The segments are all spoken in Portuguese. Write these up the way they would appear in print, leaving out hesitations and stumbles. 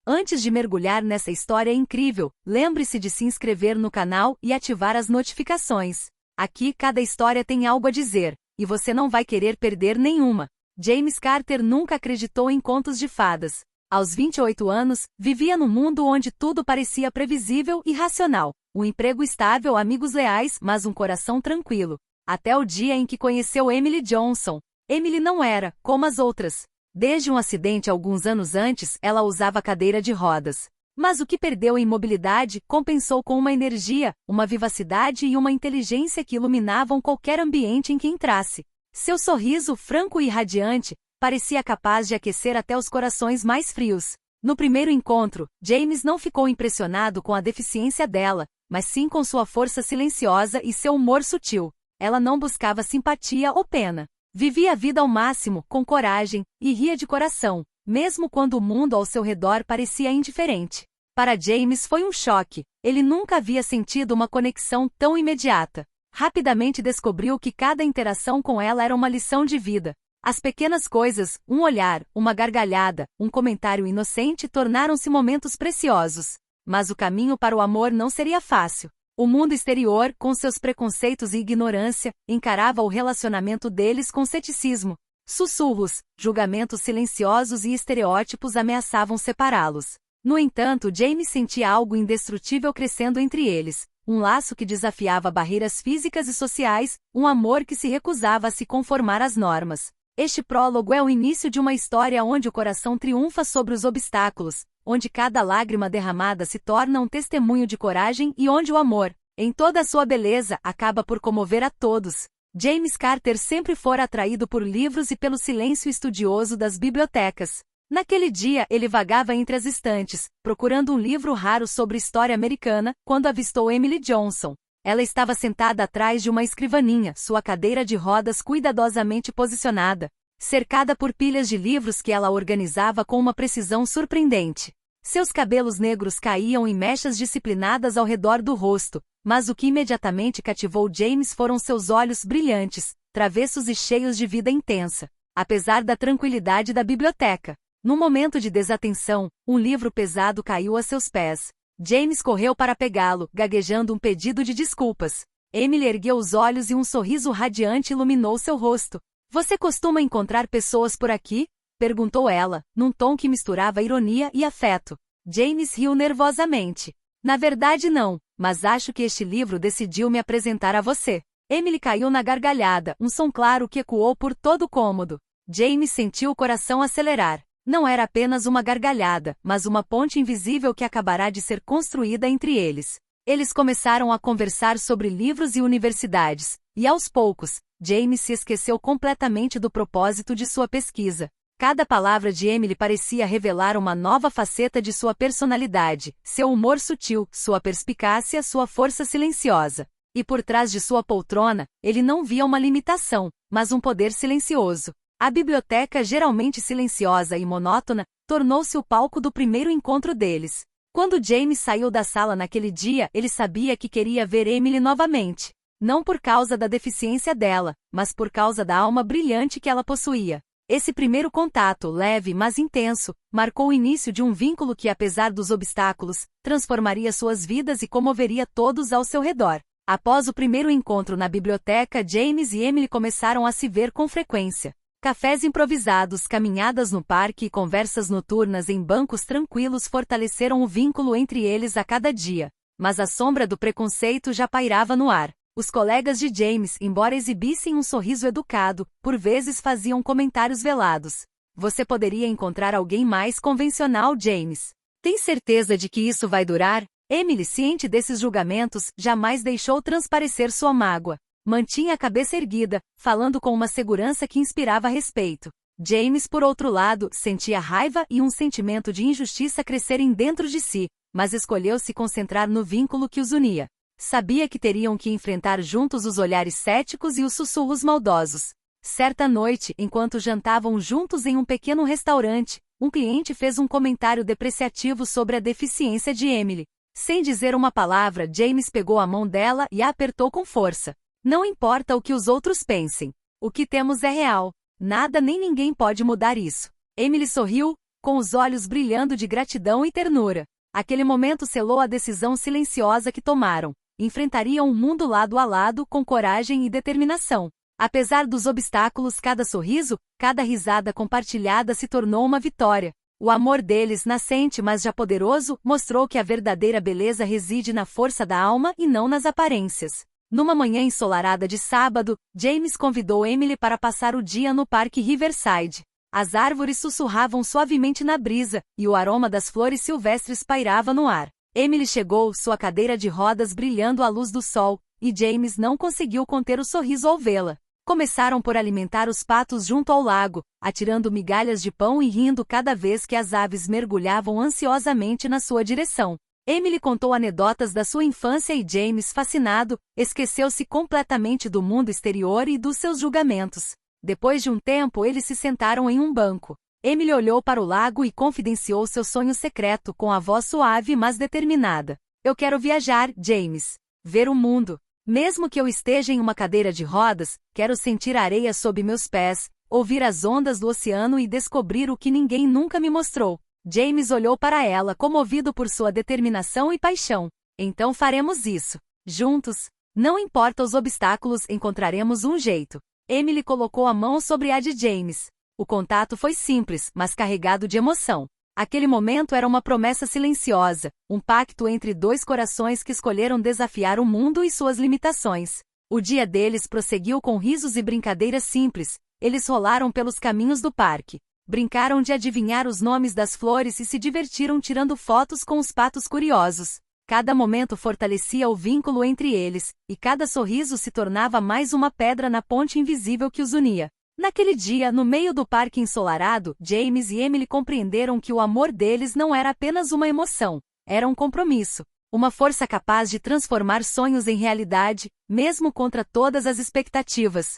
Antes de mergulhar nessa história incrível, lembre-se de se inscrever no canal e ativar as notificações. Aqui cada história tem algo a dizer, e você não vai querer perder nenhuma. James Carter nunca acreditou em contos de fadas. Aos 28 anos, vivia num mundo onde tudo parecia previsível e racional. Um emprego estável, amigos leais, mas um coração tranquilo. Até o dia em que conheceu Emily Johnson. Emily não era, como as outras. Desde um acidente alguns anos antes, ela usava cadeira de rodas. Mas o que perdeu em mobilidade compensou com uma energia, uma vivacidade e uma inteligência que iluminavam qualquer ambiente em que entrasse. Seu sorriso, franco e radiante, parecia capaz de aquecer até os corações mais frios. No primeiro encontro, James não ficou impressionado com a deficiência dela, mas sim com sua força silenciosa e seu humor sutil. Ela não buscava simpatia ou pena. Vivia a vida ao máximo, com coragem, e ria de coração, mesmo quando o mundo ao seu redor parecia indiferente. Para James foi um choque. Ele nunca havia sentido uma conexão tão imediata. Rapidamente descobriu que cada interação com ela era uma lição de vida. As pequenas coisas, um olhar, uma gargalhada, um comentário inocente tornaram-se momentos preciosos. Mas o caminho para o amor não seria fácil. O mundo exterior, com seus preconceitos e ignorância, encarava o relacionamento deles com ceticismo. Sussurros, julgamentos silenciosos e estereótipos ameaçavam separá-los. No entanto, James sentia algo indestrutível crescendo entre eles. Um laço que desafiava barreiras físicas e sociais, um amor que se recusava a se conformar às normas. Este prólogo é o início de uma história onde o coração triunfa sobre os obstáculos, onde cada lágrima derramada se torna um testemunho de coragem e onde o amor, em toda a sua beleza, acaba por comover a todos. James Carter sempre fora atraído por livros e pelo silêncio estudioso das bibliotecas. Naquele dia, ele vagava entre as estantes, procurando um livro raro sobre história americana, quando avistou Emily Johnson. Ela estava sentada atrás de uma escrivaninha, sua cadeira de rodas cuidadosamente posicionada, cercada por pilhas de livros que ela organizava com uma precisão surpreendente. Seus cabelos negros caíam em mechas disciplinadas ao redor do rosto, mas o que imediatamente cativou James foram seus olhos brilhantes, travessos e cheios de vida intensa. Apesar da tranquilidade da biblioteca, num momento de desatenção, um livro pesado caiu a seus pés. James correu para pegá-lo, gaguejando um pedido de desculpas. Emily ergueu os olhos e um sorriso radiante iluminou seu rosto. "Você costuma encontrar pessoas por aqui?" perguntou ela, num tom que misturava ironia e afeto. James riu nervosamente. "Na verdade não, mas acho que este livro decidiu me apresentar a você." Emily caiu na gargalhada, um som claro que ecoou por todo o cômodo. James sentiu o coração acelerar. Não era apenas uma gargalhada, mas uma ponte invisível que acabará de ser construída entre eles. Eles começaram a conversar sobre livros e universidades, e aos poucos, James se esqueceu completamente do propósito de sua pesquisa. Cada palavra de Emily parecia revelar uma nova faceta de sua personalidade, seu humor sutil, sua perspicácia, sua força silenciosa. E por trás de sua poltrona, ele não via uma limitação, mas um poder silencioso. A biblioteca, geralmente silenciosa e monótona, tornou-se o palco do primeiro encontro deles. Quando James saiu da sala naquele dia, ele sabia que queria ver Emily novamente. Não por causa da deficiência dela, mas por causa da alma brilhante que ela possuía. Esse primeiro contato, leve mas intenso, marcou o início de um vínculo que, apesar dos obstáculos, transformaria suas vidas e comoveria todos ao seu redor. Após o primeiro encontro na biblioteca, James e Emily começaram a se ver com frequência. Cafés improvisados, caminhadas no parque e conversas noturnas em bancos tranquilos fortaleceram o vínculo entre eles a cada dia. Mas a sombra do preconceito já pairava no ar. Os colegas de James, embora exibissem um sorriso educado, por vezes faziam comentários velados. "Você poderia encontrar alguém mais convencional, James. Tem certeza de que isso vai durar?" Emily, ciente desses julgamentos, jamais deixou transparecer sua mágoa. Mantinha a cabeça erguida, falando com uma segurança que inspirava respeito. James, por outro lado, sentia raiva e um sentimento de injustiça crescerem dentro de si, mas escolheu se concentrar no vínculo que os unia. Sabia que teriam que enfrentar juntos os olhares céticos e os sussurros maldosos. Certa noite, enquanto jantavam juntos em um pequeno restaurante, um cliente fez um comentário depreciativo sobre a deficiência de Emily. Sem dizer uma palavra, James pegou a mão dela e a apertou com força. "Não importa o que os outros pensem. O que temos é real. Nada nem ninguém pode mudar isso." Emily sorriu, com os olhos brilhando de gratidão e ternura. Aquele momento selou a decisão silenciosa que tomaram. Enfrentariam o mundo lado a lado com coragem e determinação. Apesar dos obstáculos, cada sorriso, cada risada compartilhada se tornou uma vitória. O amor deles, nascente mas já poderoso, mostrou que a verdadeira beleza reside na força da alma e não nas aparências. Numa manhã ensolarada de sábado, James convidou Emily para passar o dia no Parque Riverside. As árvores sussurravam suavemente na brisa, e o aroma das flores silvestres pairava no ar. Emily chegou, sua cadeira de rodas brilhando à luz do sol, e James não conseguiu conter o sorriso ao vê-la. Começaram por alimentar os patos junto ao lago, atirando migalhas de pão e rindo cada vez que as aves mergulhavam ansiosamente na sua direção. Emily contou anedotas da sua infância e James, fascinado, esqueceu-se completamente do mundo exterior e dos seus julgamentos. Depois de um tempo, eles se sentaram em um banco. Emily olhou para o lago e confidenciou seu sonho secreto com a voz suave mas determinada. Eu quero viajar, James. Ver o mundo. Mesmo que eu esteja em uma cadeira de rodas, quero sentir a areia sob meus pés, ouvir as ondas do oceano e descobrir o que ninguém nunca me mostrou. James olhou para ela, comovido por sua determinação e paixão. Então faremos isso. Juntos. Não importa os obstáculos, encontraremos um jeito. Emily colocou a mão sobre a de James. O contato foi simples, mas carregado de emoção. Aquele momento era uma promessa silenciosa, um pacto entre dois corações que escolheram desafiar o mundo e suas limitações. O dia deles prosseguiu com risos e brincadeiras simples. Eles rolaram pelos caminhos do parque. Brincaram de adivinhar os nomes das flores e se divertiram tirando fotos com os patos curiosos. Cada momento fortalecia o vínculo entre eles, e cada sorriso se tornava mais uma pedra na ponte invisível que os unia. Naquele dia, no meio do parque ensolarado, James e Emily compreenderam que o amor deles não era apenas uma emoção, era um compromisso, uma força capaz de transformar sonhos em realidade, mesmo contra todas as expectativas.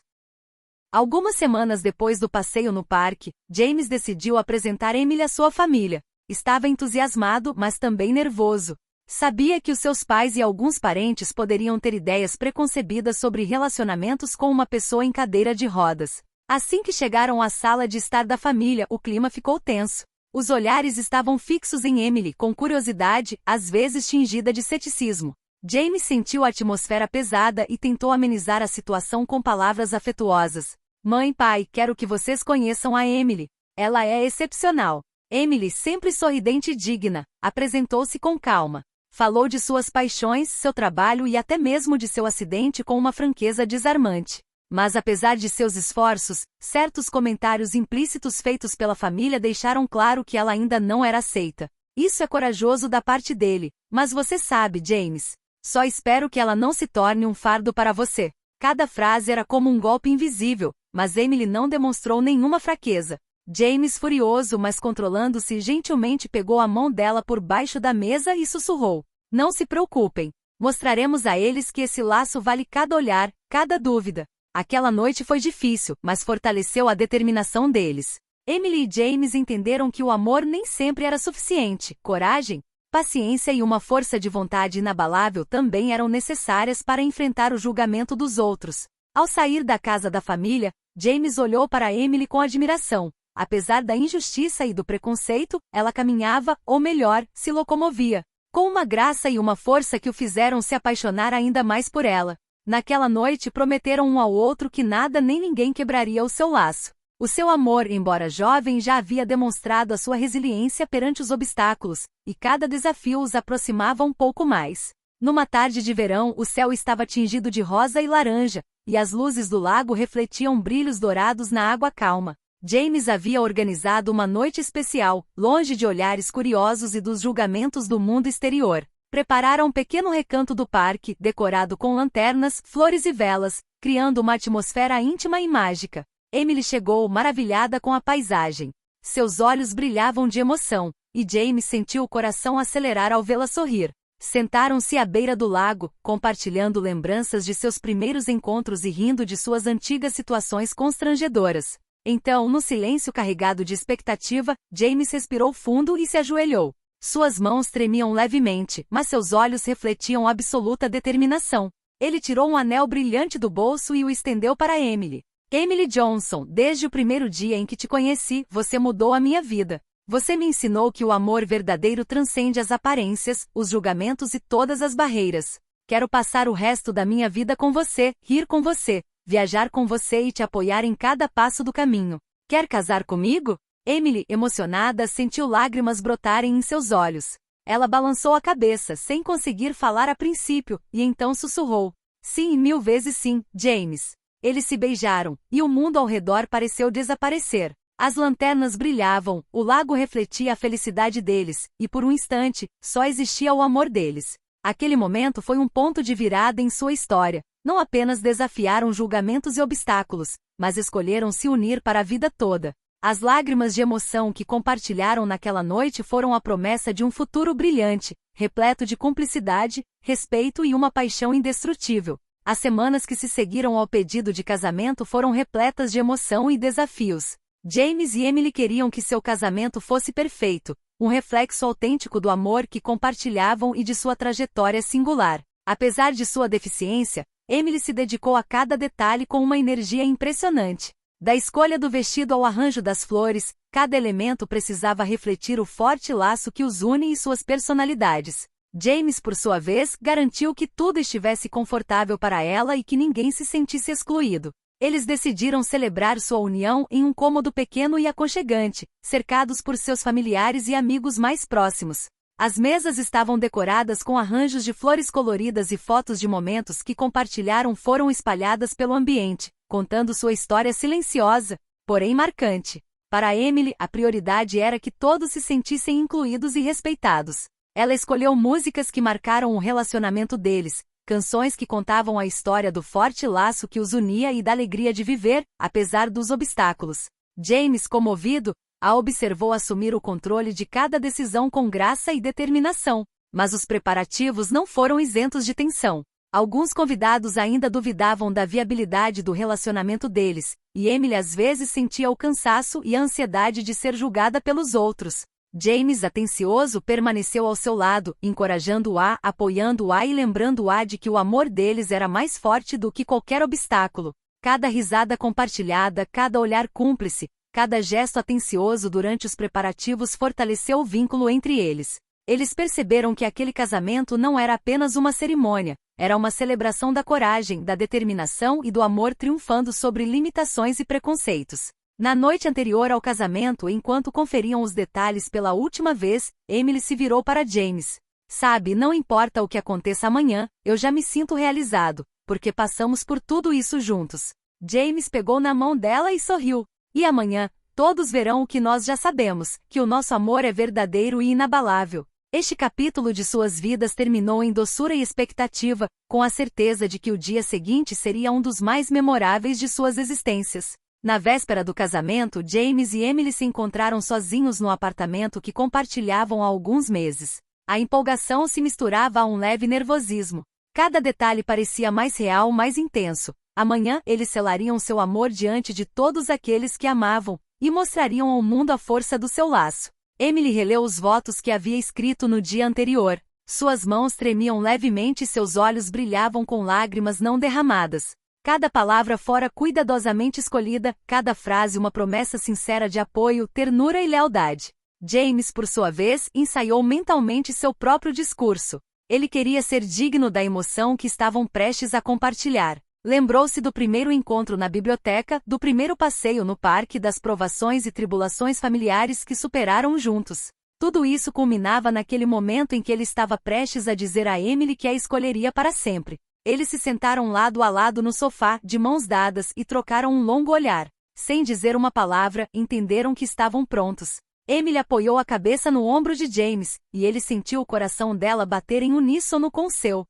Algumas semanas depois do passeio no parque, James decidiu apresentar Emily à sua família. Estava entusiasmado, mas também nervoso. Sabia que os seus pais e alguns parentes poderiam ter ideias preconcebidas sobre relacionamentos com uma pessoa em cadeira de rodas. Assim que chegaram à sala de estar da família, o clima ficou tenso. Os olhares estavam fixos em Emily, com curiosidade, às vezes tingida de ceticismo. James sentiu a atmosfera pesada e tentou amenizar a situação com palavras afetuosas. Mãe, pai, quero que vocês conheçam a Emily. Ela é excepcional. Emily, sempre sorridente e digna, apresentou-se com calma. Falou de suas paixões, seu trabalho e até mesmo de seu acidente com uma franqueza desarmante. Mas apesar de seus esforços, certos comentários implícitos feitos pela família deixaram claro que ela ainda não era aceita. Isso é corajoso da parte dele, mas você sabe, James. Só espero que ela não se torne um fardo para você. Cada frase era como um golpe invisível, mas Emily não demonstrou nenhuma fraqueza. James, furioso mas controlando-se, gentilmente pegou a mão dela por baixo da mesa e sussurrou. Não se preocupem. Mostraremos a eles que esse laço vale cada olhar, cada dúvida. Aquela noite foi difícil, mas fortaleceu a determinação deles. Emily e James entenderam que o amor nem sempre era suficiente. Coragem, paciência e uma força de vontade inabalável também eram necessárias para enfrentar o julgamento dos outros. Ao sair da casa da família, James olhou para Emily com admiração. Apesar da injustiça e do preconceito, ela caminhava, ou melhor, se locomovia, com uma graça e uma força que o fizeram se apaixonar ainda mais por ela. Naquela noite prometeram um ao outro que nada nem ninguém quebraria o seu laço. O seu amor, embora jovem, já havia demonstrado a sua resiliência perante os obstáculos, e cada desafio os aproximava um pouco mais. Numa tarde de verão, o céu estava tingido de rosa e laranja, e as luzes do lago refletiam brilhos dourados na água calma. James havia organizado uma noite especial, longe de olhares curiosos e dos julgamentos do mundo exterior. Prepararam um pequeno recanto do parque, decorado com lanternas, flores e velas, criando uma atmosfera íntima e mágica. Emily chegou maravilhada com a paisagem. Seus olhos brilhavam de emoção, e James sentiu o coração acelerar ao vê-la sorrir. Sentaram-se à beira do lago, compartilhando lembranças de seus primeiros encontros e rindo de suas antigas situações constrangedoras. Então, no silêncio carregado de expectativa, James respirou fundo e se ajoelhou. Suas mãos tremiam levemente, mas seus olhos refletiam absoluta determinação. Ele tirou um anel brilhante do bolso e o estendeu para Emily. Emily Johnson, desde o primeiro dia em que te conheci, você mudou a minha vida. Você me ensinou que o amor verdadeiro transcende as aparências, os julgamentos e todas as barreiras. Quero passar o resto da minha vida com você, rir com você, viajar com você e te apoiar em cada passo do caminho. Quer casar comigo? Emily, emocionada, sentiu lágrimas brotarem em seus olhos. Ela balançou a cabeça, sem conseguir falar a princípio, e então sussurrou: sim, 1000 vezes sim, James. Eles se beijaram, e o mundo ao redor pareceu desaparecer. As lanternas brilhavam, o lago refletia a felicidade deles, e por um instante, só existia o amor deles. Aquele momento foi um ponto de virada em sua história. Não apenas desafiaram julgamentos e obstáculos, mas escolheram se unir para a vida toda. As lágrimas de emoção que compartilharam naquela noite foram a promessa de um futuro brilhante, repleto de cumplicidade, respeito e uma paixão indestrutível. As semanas que se seguiram ao pedido de casamento foram repletas de emoção e desafios. James e Emily queriam que seu casamento fosse perfeito, um reflexo autêntico do amor que compartilhavam e de sua trajetória singular. Apesar de sua deficiência, Emily se dedicou a cada detalhe com uma energia impressionante. Da escolha do vestido ao arranjo das flores, cada elemento precisava refletir o forte laço que os une e suas personalidades. James, por sua vez, garantiu que tudo estivesse confortável para ela e que ninguém se sentisse excluído. Eles decidiram celebrar sua união em um cômodo pequeno e aconchegante, cercados por seus familiares e amigos mais próximos. As mesas estavam decoradas com arranjos de flores coloridas e fotos de momentos que compartilharam foram espalhadas pelo ambiente, contando sua história silenciosa, porém marcante. Para Emily, a prioridade era que todos se sentissem incluídos e respeitados. Ela escolheu músicas que marcaram o relacionamento deles, canções que contavam a história do forte laço que os unia e da alegria de viver, apesar dos obstáculos. James, comovido, a observou assumir o controle de cada decisão com graça e determinação. Mas os preparativos não foram isentos de tensão. Alguns convidados ainda duvidavam da viabilidade do relacionamento deles, e Emily às vezes sentia o cansaço e a ansiedade de ser julgada pelos outros. James, atencioso, permaneceu ao seu lado, encorajando-a, apoiando-a e lembrando-a de que o amor deles era mais forte do que qualquer obstáculo. Cada risada compartilhada, cada olhar cúmplice, cada gesto atencioso durante os preparativos fortaleceu o vínculo entre eles. Eles perceberam que aquele casamento não era apenas uma cerimônia, era uma celebração da coragem, da determinação e do amor triunfando sobre limitações e preconceitos. Na noite anterior ao casamento, enquanto conferiam os detalhes pela última vez, Emily se virou para James. Sabe, não importa o que aconteça amanhã, eu já me sinto realizado, porque passamos por tudo isso juntos. James pegou na mão dela e sorriu. E amanhã, todos verão o que nós já sabemos, que o nosso amor é verdadeiro e inabalável. Este capítulo de suas vidas terminou em doçura e expectativa, com a certeza de que o dia seguinte seria um dos mais memoráveis de suas existências. Na véspera do casamento, James e Emily se encontraram sozinhos no apartamento que compartilhavam há alguns meses. A empolgação se misturava a um leve nervosismo. Cada detalhe parecia mais real, mais intenso. Amanhã, eles selariam seu amor diante de todos aqueles que amavam, e mostrariam ao mundo a força do seu laço. Emily releu os votos que havia escrito no dia anterior. Suas mãos tremiam levemente e seus olhos brilhavam com lágrimas não derramadas. Cada palavra fora cuidadosamente escolhida, cada frase uma promessa sincera de apoio, ternura e lealdade. James, por sua vez, ensaiou mentalmente seu próprio discurso. Ele queria ser digno da emoção que estavam prestes a compartilhar. Lembrou-se do primeiro encontro na biblioteca, do primeiro passeio no parque, das provações e tribulações familiares que superaram juntos. Tudo isso culminava naquele momento em que ele estava prestes a dizer a Emily que a escolheria para sempre. Eles se sentaram lado a lado no sofá, de mãos dadas, e trocaram um longo olhar. Sem dizer uma palavra, entenderam que estavam prontos. Emily apoiou a cabeça no ombro de James, e ele sentiu o coração dela bater em uníssono com o seu.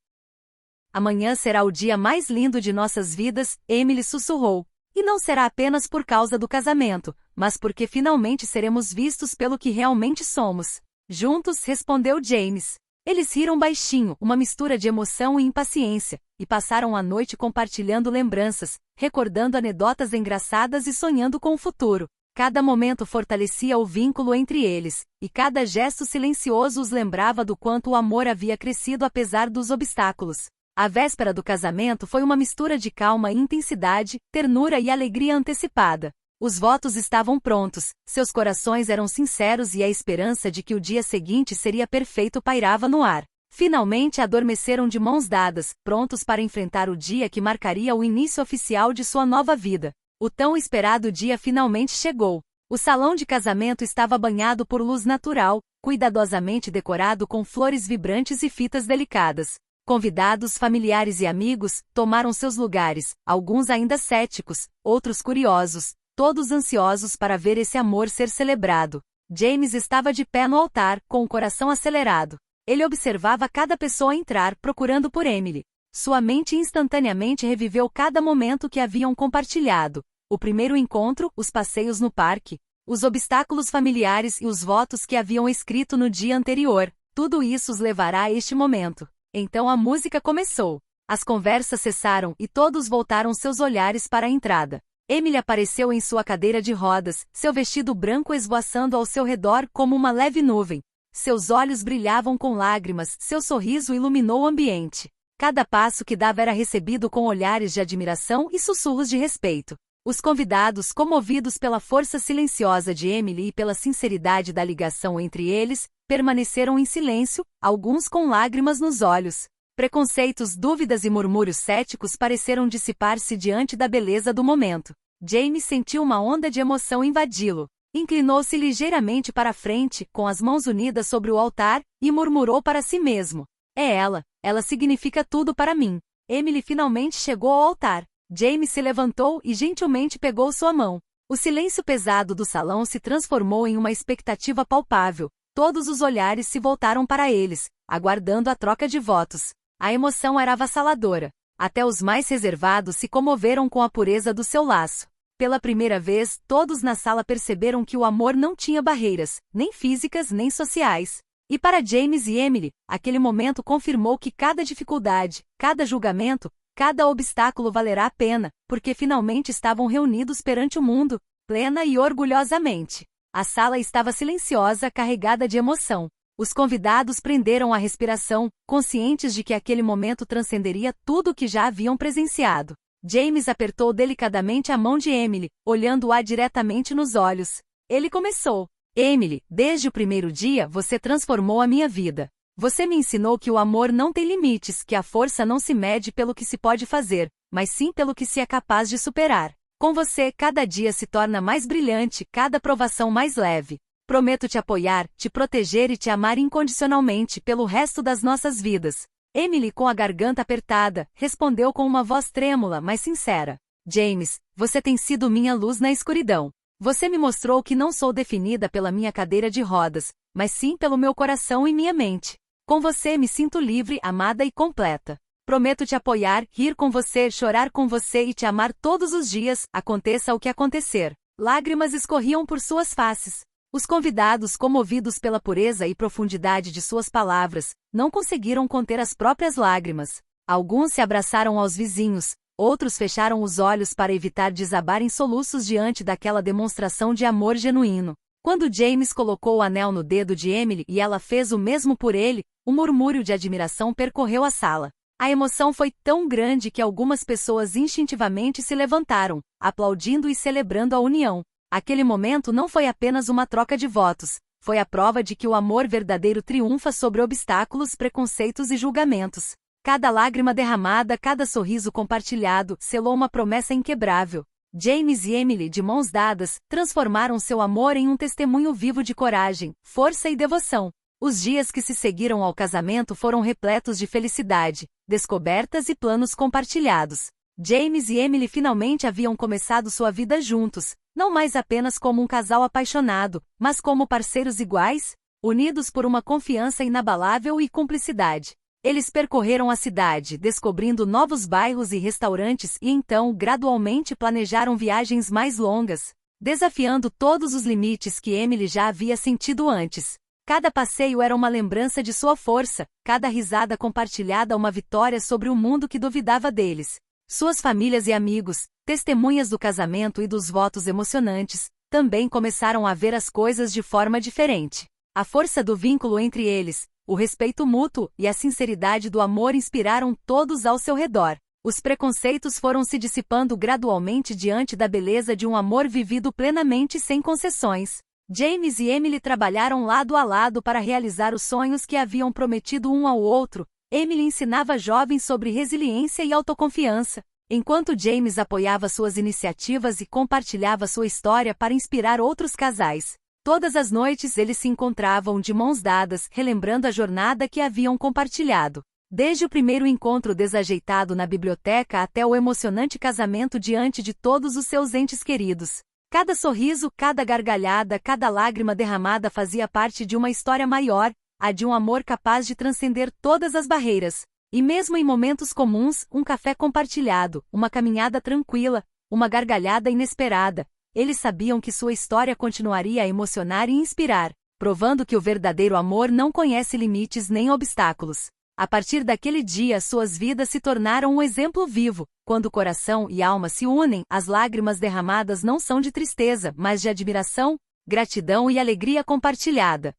Amanhã será o dia mais lindo de nossas vidas, Emily sussurrou. E não será apenas por causa do casamento, mas porque finalmente seremos vistos pelo que realmente somos. Juntos, respondeu James. Eles riram baixinho, uma mistura de emoção e impaciência, e passaram a noite compartilhando lembranças, recordando anedotas engraçadas e sonhando com o futuro. Cada momento fortalecia o vínculo entre eles, e cada gesto silencioso os lembrava do quanto o amor havia crescido apesar dos obstáculos. A véspera do casamento foi uma mistura de calma e intensidade, ternura e alegria antecipada. Os votos estavam prontos, seus corações eram sinceros e a esperança de que o dia seguinte seria perfeito pairava no ar. Finalmente adormeceram de mãos dadas, prontos para enfrentar o dia que marcaria o início oficial de sua nova vida. O tão esperado dia finalmente chegou. O salão de casamento estava banhado por luz natural, cuidadosamente decorado com flores vibrantes e fitas delicadas. Convidados, familiares e amigos tomaram seus lugares, alguns ainda céticos, outros curiosos, todos ansiosos para ver esse amor ser celebrado. James estava de pé no altar, com o coração acelerado. Ele observava cada pessoa entrar, procurando por Emily. Sua mente instantaneamente reviveu cada momento que haviam compartilhado. O primeiro encontro, os passeios no parque, os obstáculos familiares e os votos que haviam escrito no dia anterior. Tudo isso os levará a este momento. Então a música começou. As conversas cessaram e todos voltaram seus olhares para a entrada. Emily apareceu em sua cadeira de rodas, seu vestido branco esvoaçando ao seu redor como uma leve nuvem. Seus olhos brilhavam com lágrimas, seu sorriso iluminou o ambiente. Cada passo que dava era recebido com olhares de admiração e sussurros de respeito. Os convidados, comovidos pela força silenciosa de Emily e pela sinceridade da ligação entre eles, permaneceram em silêncio, alguns com lágrimas nos olhos. Preconceitos, dúvidas e murmúrios céticos pareceram dissipar-se diante da beleza do momento. James sentiu uma onda de emoção invadi-lo. Inclinou-se ligeiramente para a frente, com as mãos unidas sobre o altar, e murmurou para si mesmo. É ela significa tudo para mim. Emily finalmente chegou ao altar. James se levantou e gentilmente pegou sua mão. O silêncio pesado do salão se transformou em uma expectativa palpável. Todos os olhares se voltaram para eles, aguardando a troca de votos. A emoção era avassaladora. Até os mais reservados se comoveram com a pureza do seu laço. Pela primeira vez, todos na sala perceberam que o amor não tinha barreiras, nem físicas nem sociais. E para James e Emily, aquele momento confirmou que cada dificuldade, cada julgamento, cada obstáculo valerá a pena, porque finalmente estavam reunidos perante o mundo, plena e orgulhosamente. A sala estava silenciosa, carregada de emoção. Os convidados prenderam a respiração, conscientes de que aquele momento transcenderia tudo o que já haviam presenciado. James apertou delicadamente a mão de Emily, olhando-a diretamente nos olhos. Ele começou. Emily, desde o primeiro dia você transformou a minha vida. Você me ensinou que o amor não tem limites, que a força não se mede pelo que se pode fazer, mas sim pelo que se é capaz de superar. Com você, cada dia se torna mais brilhante, cada provação mais leve. Prometo te apoiar, te proteger e te amar incondicionalmente pelo resto das nossas vidas. Emily, com a garganta apertada, respondeu com uma voz trêmula, mas sincera. James, você tem sido minha luz na escuridão. Você me mostrou que não sou definida pela minha cadeira de rodas, mas sim pelo meu coração e minha mente. Com você me sinto livre, amada e completa. Prometo te apoiar, rir com você, chorar com você e te amar todos os dias, aconteça o que acontecer. Lágrimas escorriam por suas faces. Os convidados, comovidos pela pureza e profundidade de suas palavras, não conseguiram conter as próprias lágrimas. Alguns se abraçaram aos vizinhos, outros fecharam os olhos para evitar desabar em soluços diante daquela demonstração de amor genuíno. Quando James colocou o anel no dedo de Emily e ela fez o mesmo por ele, um murmúrio de admiração percorreu a sala. A emoção foi tão grande que algumas pessoas instintivamente se levantaram, aplaudindo e celebrando a união. Aquele momento não foi apenas uma troca de votos, foi a prova de que o amor verdadeiro triunfa sobre obstáculos, preconceitos e julgamentos. Cada lágrima derramada, cada sorriso compartilhado, selou uma promessa inquebrável. James e Emily, de mãos dadas, transformaram seu amor em um testemunho vivo de coragem, força e devoção. Os dias que se seguiram ao casamento foram repletos de felicidade, descobertas e planos compartilhados. James e Emily finalmente haviam começado sua vida juntos, não mais apenas como um casal apaixonado, mas como parceiros iguais, unidos por uma confiança inabalável e cumplicidade. Eles percorreram a cidade, descobrindo novos bairros e restaurantes e então, gradualmente planejaram viagens mais longas, desafiando todos os limites que Emily já havia sentido antes. Cada passeio era uma lembrança de sua força, cada risada compartilhada uma vitória sobre o mundo que duvidava deles. Suas famílias e amigos, testemunhas do casamento e dos votos emocionantes, também começaram a ver as coisas de forma diferente. A força do vínculo entre eles, o respeito mútuo e a sinceridade do amor inspiraram todos ao seu redor. Os preconceitos foram se dissipando gradualmente diante da beleza de um amor vivido plenamente sem concessões. James e Emily trabalharam lado a lado para realizar os sonhos que haviam prometido um ao outro. Emily ensinava jovens sobre resiliência e autoconfiança, enquanto James apoiava suas iniciativas e compartilhava sua história para inspirar outros casais. Todas as noites eles se encontravam de mãos dadas, relembrando a jornada que haviam compartilhado. Desde o primeiro encontro desajeitado na biblioteca até o emocionante casamento diante de todos os seus entes queridos. Cada sorriso, cada gargalhada, cada lágrima derramada fazia parte de uma história maior, a de um amor capaz de transcender todas as barreiras. E mesmo em momentos comuns, um café compartilhado, uma caminhada tranquila, uma gargalhada inesperada, eles sabiam que sua história continuaria a emocionar e inspirar, provando que o verdadeiro amor não conhece limites nem obstáculos. A partir daquele dia, suas vidas se tornaram um exemplo vivo. Quando coração e alma se unem, as lágrimas derramadas não são de tristeza, mas de admiração, gratidão e alegria compartilhada.